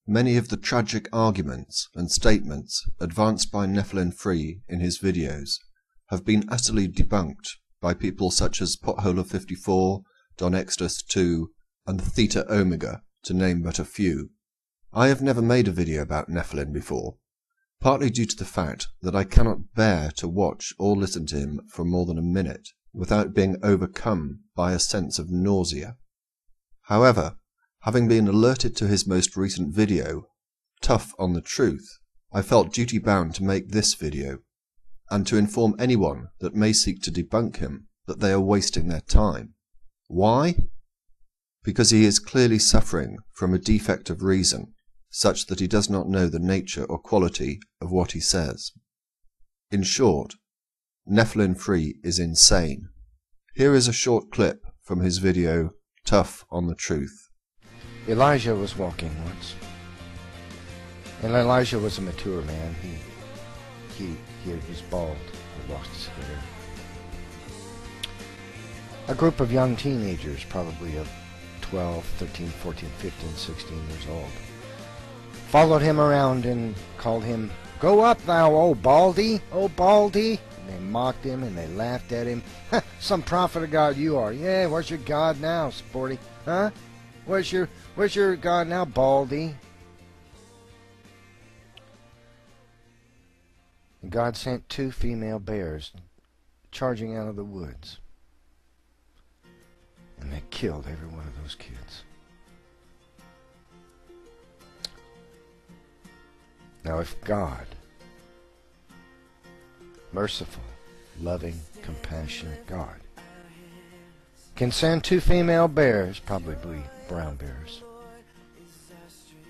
Many of the tragic arguments and statements advanced by Nephilimfree in his videos have been utterly debunked by people such as Potholer54, DonExodus 2, and Thetaomega, to name but a few. I have never made a video about Nephilim before, partly due to the fact that I cannot bear to watch or listen to him for more than a minute without being overcome by a sense of nausea. However, having been alerted to his most recent video, Tough on the Truth, I felt duty-bound to make this video, and to inform anyone that may seek to debunk him that they are wasting their time. Why? Because he is clearly suffering from a defect of reason, such that he does not know the nature or quality of what he says. In short, Nephilimfree is insane. Here is a short clip from his video, Tough on the Truth. Elijah was walking once, and Elijah was a mature man. He was bald. He lost his hair. A group of young teenagers, probably of 12, 13, 14, 15, 16 years old, followed him around and called him, "Go up thou, old baldy, old baldy." And they mocked him and they laughed at him. "Some prophet of God you are. Yeah, where's your God now, sporty? Huh? Where's your God now, baldy?" And God sent 2 female bears charging out of the woods. And they killed every one of those kids. Now if God, merciful, loving, compassionate God, can send 2 female bears, probably brown bears,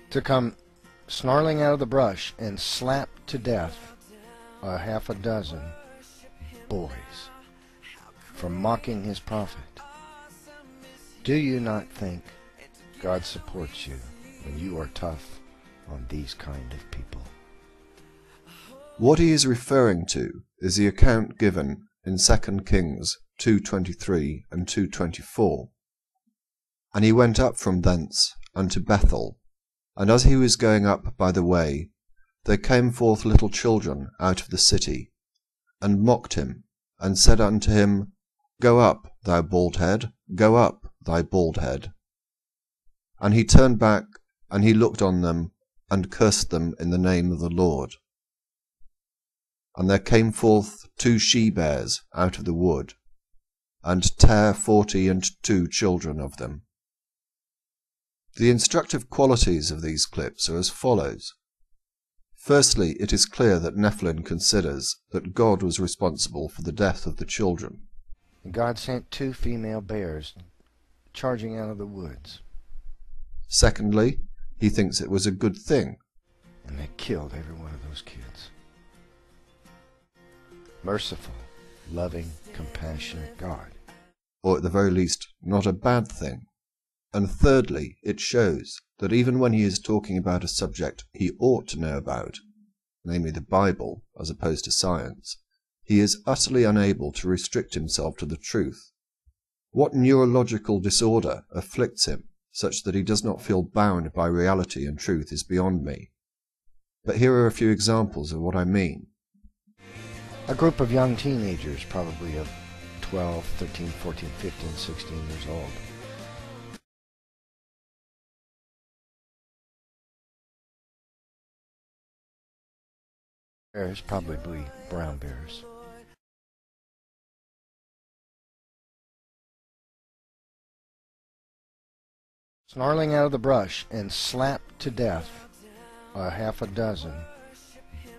to come snarling out of the brush and slap to death a half a dozen boys for mocking his prophet, do you not think God supports you when you are tough on these kind of people? What he is referring to is the account given in 2 Kings 2:23 and 2:24. And he went up from thence unto Bethel, and as he was going up by the way, there came forth little children out of the city, and mocked him, and said unto him, Go up, thou bald head, go up, thy bald head. And he turned back, and he looked on them, and cursed them in the name of the Lord. And there came forth 2 she-bears out of the wood, and tare 42 children of them. The instructive qualities of these clips are as follows. Firstly, it is clear that Nephilim considers that God was responsible for the death of the children. And God sent 2 female bears charging out of the woods. Secondly, he thinks it was a good thing. And they killed every one of those kids. Merciful, loving, compassionate God. Or at the very least, not a bad thing. And thirdly, it shows that even when he is talking about a subject he ought to know about, namely the Bible as opposed to science, he is utterly unable to restrict himself to the truth. What neurological disorder afflicts him such that he does not feel bound by reality and truth is beyond me. But here are a few examples of what I mean. A group of young teenagers, probably of 12, 13, 14, 15, 16 years old, bears, probably brown bears, snarling out of the brush and slapped to death a half a dozen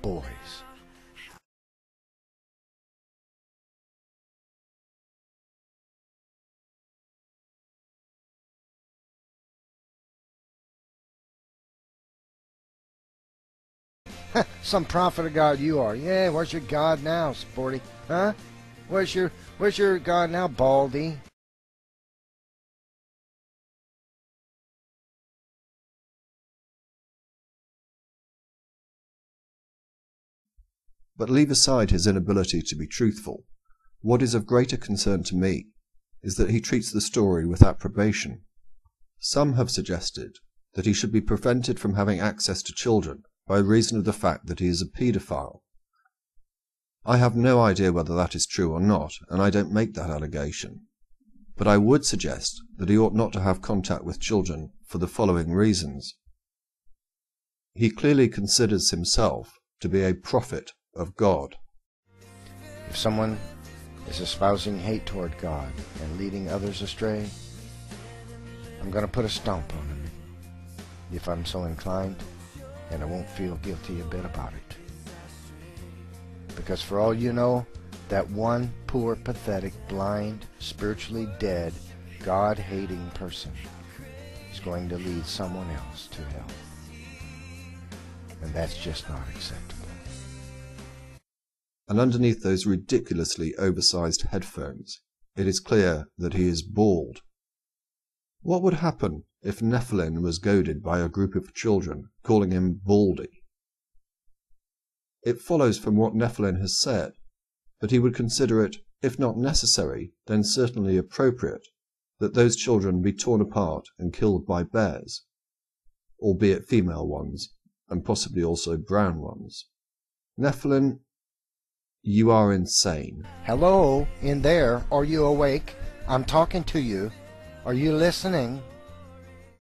boys. Some prophet of God you are. Yeah, where's your God now, sporty? Huh? Where's your God now, baldy? But leave aside his inability to be truthful. What is of greater concern to me is that he treats the story with approbation. Some have suggested that he should be prevented from having access to children by reason of the fact that he is a paedophile. I have no idea whether that is true or not, and I don't make that allegation. But I would suggest that he ought not to have contact with children for the following reasons. He clearly considers himself to be a prophet of God. If someone is espousing hate toward God and leading others astray, I'm going to put a stomp on him, if I'm so inclined, and I won't feel guilty a bit about it. Because for all you know, that one poor, pathetic, blind, spiritually dead, God-hating person is going to lead someone else to hell. And that's just not acceptable. And underneath those ridiculously oversized headphones, it is clear that he is bald. What would happen if Nephilim was goaded by a group of children calling him Baldy? It follows from what Nephilim has said that he would consider it, if not necessary, then certainly appropriate, that those children be torn apart and killed by bears, albeit female ones, and possibly also brown ones. Nephilim, you are insane. Hello, in there, are you awake? I'm talking to you. Are you listening?